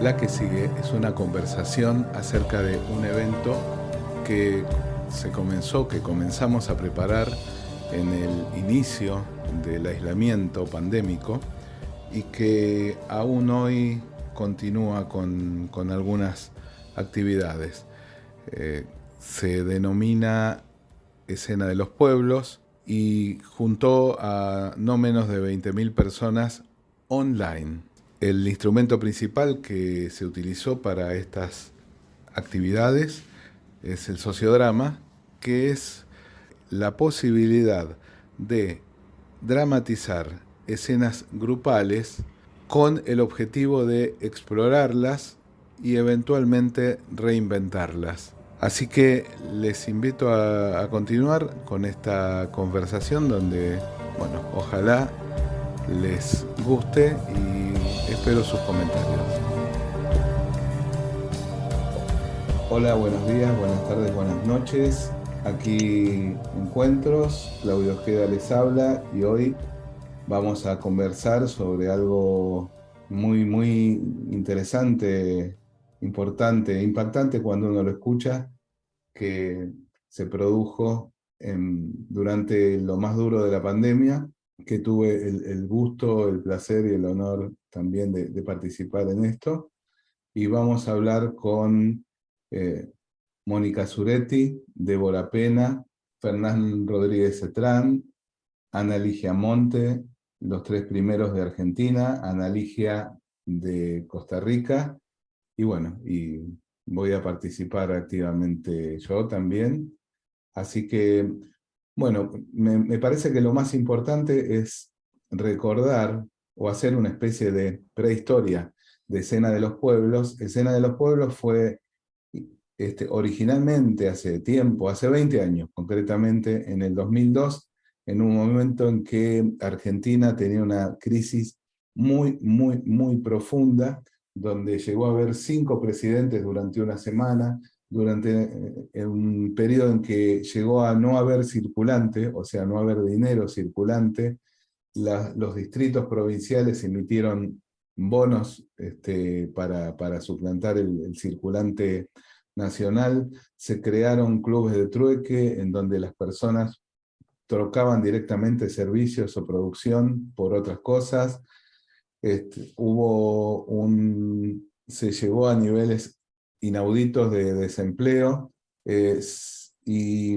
La que sigue es una conversación acerca de un evento que que comenzamos a preparar en el inicio del aislamiento pandémico y que aún hoy continúa con algunas actividades. Se denomina Escena de los Pueblos y juntó a no menos de 20.000 personas online. El instrumento principal que se utilizó para estas actividades es el sociodrama, que es la posibilidad de dramatizar escenas grupales con el objetivo de explorarlas y eventualmente reinventarlas. Así que les invito a continuar con esta conversación donde, bueno, ojalá les guste y espero sus comentarios. Hola, buenos días, buenas tardes, buenas noches. Aquí Encuentros, Claudio Ojeda les habla y hoy vamos a conversar sobre algo muy interesante, importante, impactante cuando uno lo escucha, que se produjo durante lo más duro de la pandemia, que tuve el gusto, el placer y el honor también de participar en esto. Y vamos a hablar con eh, Mónica Zuretti, Débora Pena, Fernán Rodríguez Cetrán, Ana Ligia Monte, los tres primeros de Argentina, Ana Ligia de Costa Rica, y bueno, y voy a participar activamente yo también. Así que, bueno, me parece que lo más importante es recordar o hacer una especie de prehistoria de Escena de los Pueblos. Escena de los Pueblos fue originalmente hace tiempo, hace 20 años, concretamente en el 2002, en un momento en que Argentina tenía una crisis muy profunda, donde llegó a haber 5 presidentes durante una semana, durante un periodo en que llegó a no haber circulante, o sea, no haber dinero circulante. Los distritos provinciales emitieron bonos para suplantar el circulante nacional. Se crearon clubes de trueque en donde las personas trocaban directamente servicios o producción por otras cosas. Se llegó a niveles inauditos de desempleo, y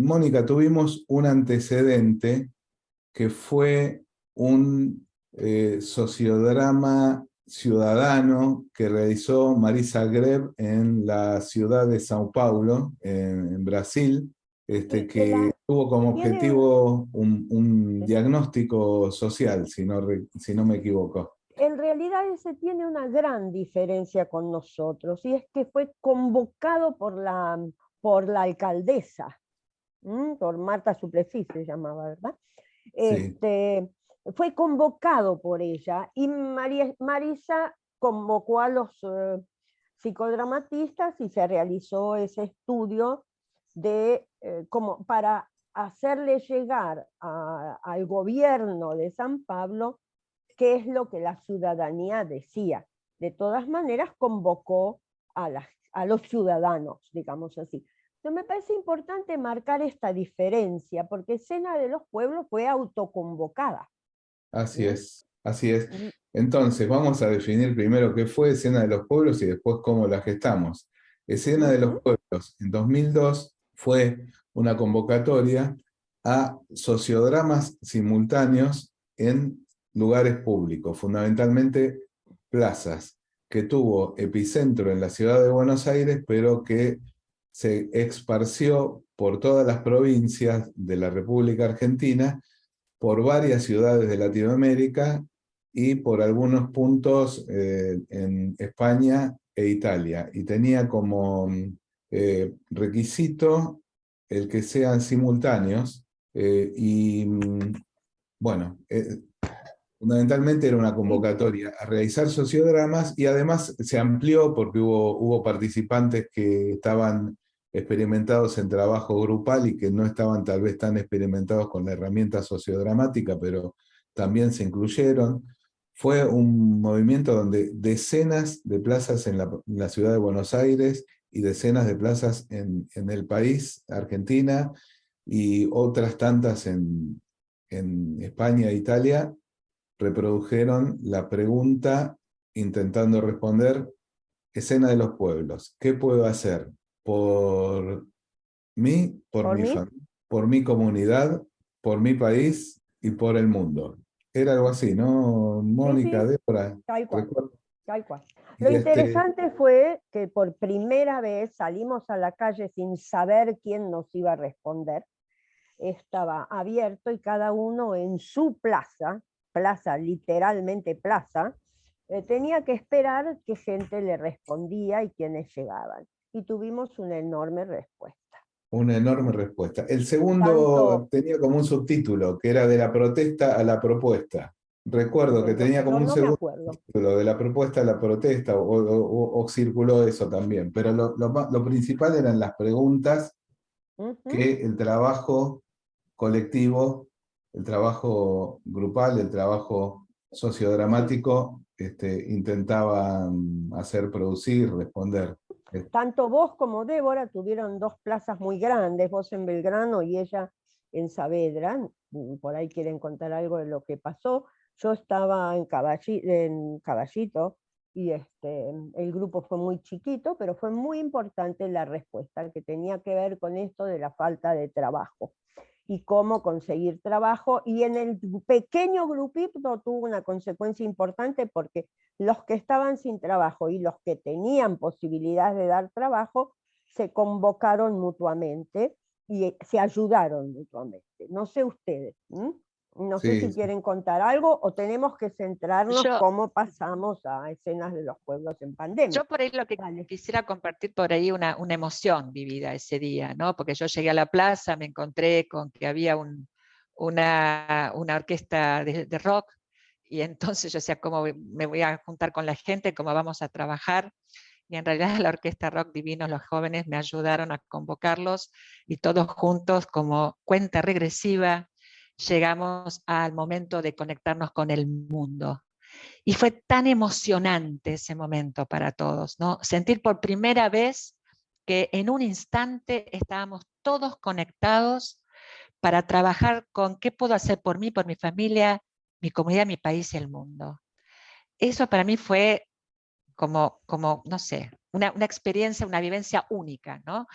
Mónica, tuvimos un antecedente que fue un sociodrama ciudadano que realizó Marisa Greb en la ciudad de Sao Paulo, en Brasil, Sí, que tuvo como tiene, objetivo un diagnóstico social, si no me equivoco. en realidad ese tiene una gran diferencia con nosotros, y es que fue convocado por la alcaldesa, por Marta Suplicy se llamaba, ¿verdad? Sí, Este, fue convocado por ella y Marisa convocó a los psicodramatistas y se realizó ese estudio como para hacerle llegar al gobierno de San Pablo qué es lo que la ciudadanía decía. De todas maneras, convocó a los ciudadanos, digamos así. Entonces, me parece importante marcar esta diferencia, porque Escena de los Pueblos fue autoconvocada. así ¿Mm? es, así es. Y, Entonces, vamos a definir primero qué fue Escena de los Pueblos y después cómo la gestamos. Escena de los ujú, Pueblos en 2002 fue una convocatoria a sociodramas simultáneos en lugares públicos, fundamentalmente plazas, que tuvo epicentro en la ciudad de Buenos Aires, pero que se esparció por todas las provincias de la República Argentina, por varias ciudades de Latinoamérica y por algunos puntos en España e Italia. Y tenía como requisito el que sean simultáneos. Bueno, fundamentalmente era una y convocatoria a realizar sociodramas y además se amplió porque hubo participantes que estaban experimentados en trabajo grupal y que no estaban tal vez tan experimentados con la herramienta sociodramática, pero también se incluyeron. Fue un movimiento donde decenas de plazas en la ciudad de Buenos Aires y decenas de plazas en el país, Argentina, y otras tantas en España e Italia, reprodujeron la pregunta intentando responder: escena de los pueblos, ¿qué puedo hacer por mí, por ¿Por mi mí? familia, por mi comunidad, por mi país y por el mundo? Era algo así, ¿no, Sí, Mónica, sí, Débora? tal cual, Recuerdo. tal cual. Lo Y interesante fue que por primera vez salimos a la calle sin saber quién nos iba a responder. Estaba abierto y cada uno en su plaza, plaza, literalmente plaza, tenía que esperar qué gente le respondía y quiénes llegaban. Y tuvimos una enorme respuesta. una enorme respuesta. El segundo Tanto, tenía como un subtítulo, que era de la protesta a la propuesta. Recuerdo que bueno, tenía como un no me segundo acuerdo. título, de la propuesta a la protesta, o circuló eso también. Pero lo principal eran las preguntas Ujú. que el trabajo colectivo, el trabajo grupal, el trabajo sociodramático, intentaba hacer producir, responder. Tanto vos como Débora tuvieron dos plazas muy grandes, vos en Belgrano y ella en Saavedra. Por ahí quieren contar algo de lo que pasó. Yo estaba en Caballito y el grupo fue muy chiquito, pero fue muy importante la respuesta, que tenía que ver con esto de la falta de trabajo y cómo conseguir trabajo. Y en el pequeño grupito tuvo una consecuencia importante, porque los que estaban sin trabajo y los que tenían posibilidad de dar trabajo se convocaron mutuamente y se ayudaron mutuamente. No sé ustedes, ¿m? No sé Sí, si quieren contar algo o tenemos que centrarnos Yo, cómo pasamos a escenas de los pueblos en pandemia. yo por ahí lo que Dale. quisiera compartir por ahí una emoción vivida ese día, ¿no? Porque yo llegué a la plaza, me encontré con que había una orquesta de rock, y entonces yo decía, ¿cómo me voy a juntar con la gente? ¿Cómo vamos a trabajar? Y en realidad la orquesta rock Divinos, los jóvenes, me ayudaron a convocarlos, y todos juntos, como cuenta regresiva, llegamos al momento de conectarnos con el mundo. Y fue tan emocionante ese momento para todos, ¿no? Sentir por primera vez que en un instante estábamos todos conectados para trabajar con qué puedo hacer por mí, por mi familia, mi comunidad, mi país y el mundo. Eso para mí fue como no sé, una experiencia, una vivencia única, ¿no?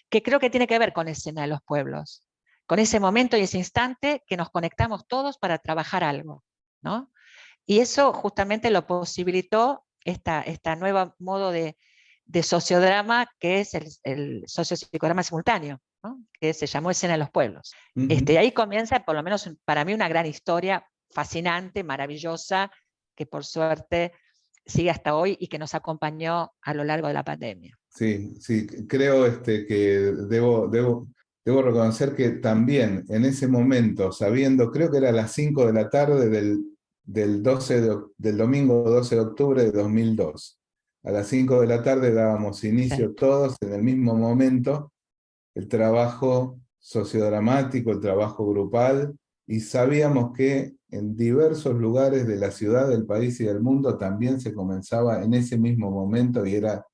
Que creo que tiene que ver con la escena de los pueblos, con ese momento y ese instante que nos conectamos todos para trabajar algo, ¿no? Y eso justamente lo posibilitó esta nueva modo de sociodrama, que es el sociopsicodrama simultáneo, ¿no? Que se llamó Escena de los Pueblos. ujú. Ahí comienza, por lo menos para mí, una gran historia fascinante, maravillosa, que por suerte sigue hasta hoy y que nos acompañó a lo largo de la pandemia. Sí, sí, creo que debo reconocer que también en ese momento, sabiendo, creo que era a las 5 de la tarde del domingo 12 de octubre de 2002, a las 5 de la tarde dábamos Sí. inicio todos en el mismo momento, el trabajo sociodramático, el trabajo grupal, y sabíamos que en diversos lugares de la ciudad, del país y del mundo también se comenzaba en ese mismo momento, y era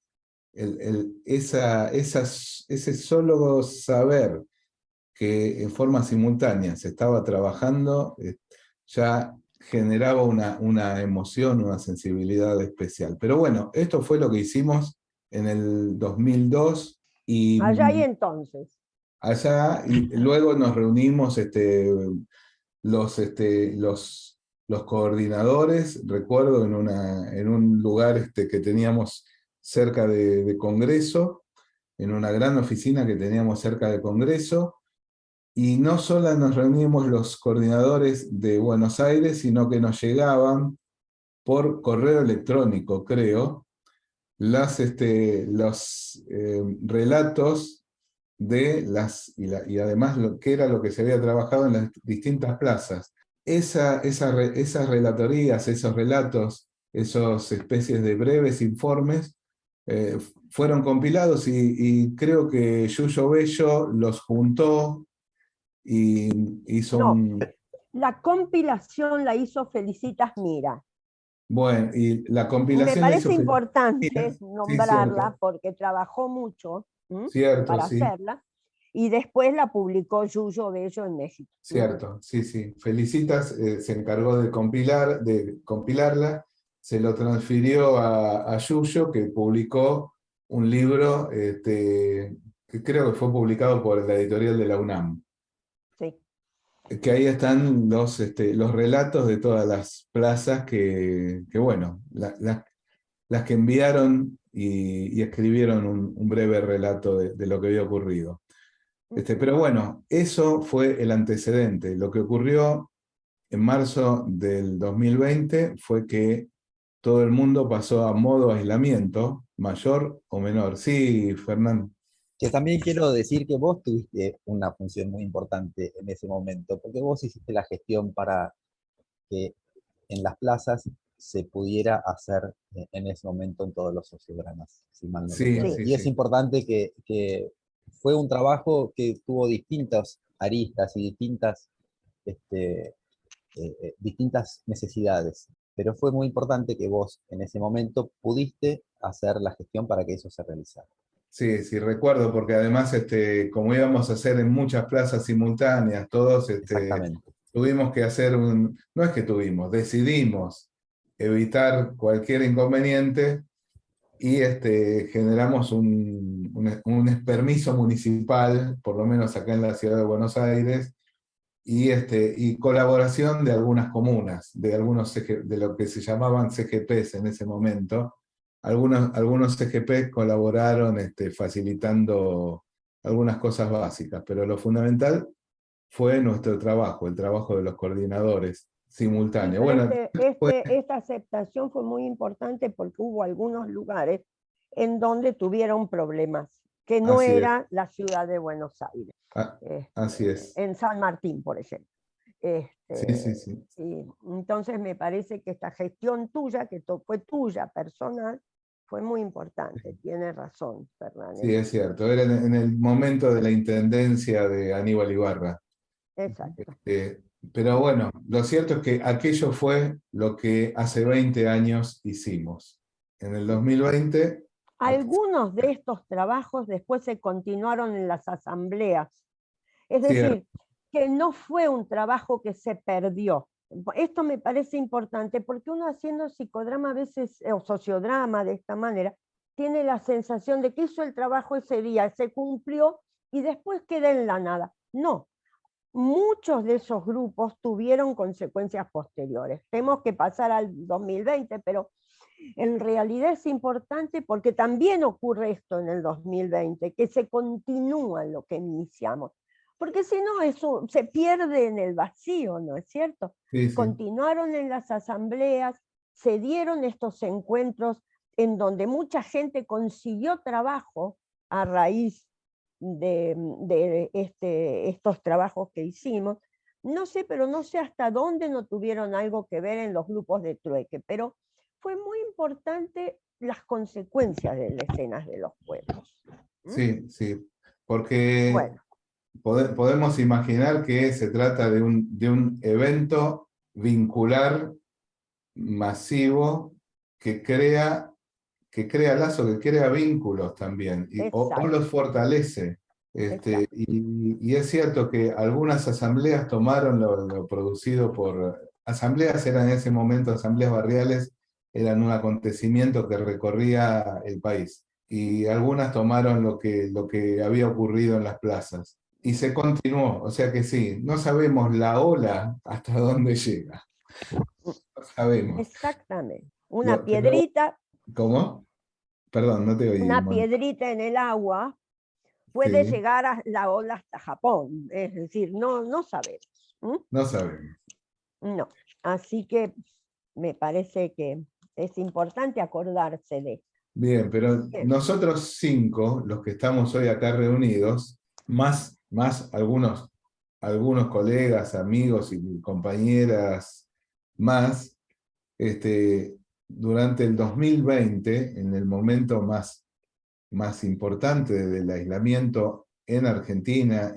ese solo saber que en forma simultánea se estaba trabajando, ya generaba una emoción, una sensibilidad especial. Pero bueno, esto fue lo que hicimos en el 2002, y Allá y entonces. allá, y luego nos reunimos, los, los coordinadores, recuerdo, en un lugar que teníamos cerca de Congreso, en una gran oficina que teníamos cerca de Congreso, y no solo nos reunimos los coordinadores de Buenos Aires, sino que nos llegaban por correo electrónico, creo, los relatos de y además qué era lo que se había trabajado en las distintas plazas. Esas relatorías, esos relatos, esas especies de breves informes, fueron compilados, y creo que Yuyo Bello los juntó y hizo No, un... la compilación la hizo Felicitas Mira. Bueno, y la Y me compilación la hizo parece Felipe importante Díaz. Sí, nombrarla cierto, porque trabajó mucho, ¿m?, cierto, para sí. hacerla, y después la publicó Yuyo Bello en México. Cierto, sí, sí. Felicitas se encargó de compilarla, se lo transfirió a Yuyo, que publicó un libro que creo que fue publicado por la editorial de la UNAM, Sí. que ahí están los relatos de todas las plazas que bueno, las que enviaron y escribieron un breve relato de lo que había ocurrido. Pero bueno, eso fue el antecedente. Lo que ocurrió en marzo del 2020 fue que todo el mundo pasó a modo aislamiento, mayor o menor. Sí, Fernando. Que también quiero decir que vos tuviste una función muy importante en ese momento, porque vos hiciste la gestión para que en las plazas se pudiera hacer en ese momento en todos los sociogramas, si mal no Sí, recuerdo. Sí. sí, Y es sí. importante que fue un trabajo que tuvo distintas aristas y distintas necesidades, pero fue muy importante que vos en ese momento pudiste hacer la gestión para que eso se realizara. Sí, sí, recuerdo, porque además, como íbamos a hacer en muchas plazas simultáneas, todos Exactamente. tuvimos que hacer no es que tuvimos, decidimos evitar cualquier inconveniente y generamos un permiso municipal, por lo menos acá en la ciudad de Buenos Aires, y colaboración de algunas comunas, de lo que se llamaban CGPs en ese momento. Algunos CGPs colaboraron facilitando algunas cosas básicas, pero lo fundamental fue nuestro trabajo, el trabajo de los coordinadores Sí, simultáneos. pero Bueno, esta aceptación fue muy importante porque hubo algunos lugares en donde tuvieron problemas, que no así es, era la ciudad de Buenos Aires, a- así es. en San Martín, por ejemplo. Sí, sí, sí. Y entonces me parece que esta gestión tuya, que fue tuya, personal, fue muy importante. Tiene razón, Sí, Fernández. es cierto. Era en el momento de la intendencia de Aníbal Ibarra. Exacto. Este, pero bueno, lo cierto es que aquello fue lo que hace 20 años hicimos. En el 2020, Algunos de estos trabajos después se continuaron en las asambleas. Es cierto, decir, que no fue un trabajo que se perdió. Esto me parece importante porque uno haciendo psicodrama a veces, o sociodrama de esta manera, tiene la sensación de que hizo el trabajo ese día, se cumplió y después queda en la nada. No, muchos de esos grupos tuvieron consecuencias posteriores. Tenemos que pasar al 2020, pero en realidad es importante porque también ocurre esto en el 2020, que se continúa lo que iniciamos. Porque si no, eso se pierde en el vacío, ¿no es cierto? sí, sí, Continuaron en las asambleas, se dieron estos encuentros en donde mucha gente consiguió trabajo a raíz de estos trabajos que hicimos. No sé, pero no sé hasta dónde no tuvieron algo que ver en los grupos de trueque, pero fue muy importante las consecuencias de las escenas de los pueblos. ¿Mm? sí, sí. Porque Bueno, podemos imaginar que se trata de un evento vincular masivo que crea lazos, que crea vínculos también, o exacto, los fortalece. exacto. Y es cierto que algunas asambleas tomaron lo producido por... Asambleas eran en ese momento, asambleas barriales, eran un acontecimiento que recorría el país. Y algunas tomaron lo que había ocurrido en las plazas. Y se continuó, o sea que sí, no sabemos la ola hasta dónde llega. No sabemos. Exactamente. Pero, ¿cómo? Perdón, no te oí, Una Mónica. piedrita en el agua puede Sí, llegar a la ola hasta Japón. Es decir, no, no sabemos. ¿Mm? no sabemos. No. Así que me parece que es importante acordarse de esto. Bien, pero Bien. nosotros 5, los que estamos hoy acá reunidos, más algunos colegas, amigos y compañeras más, durante el 2020, en el momento más importante del aislamiento en Argentina,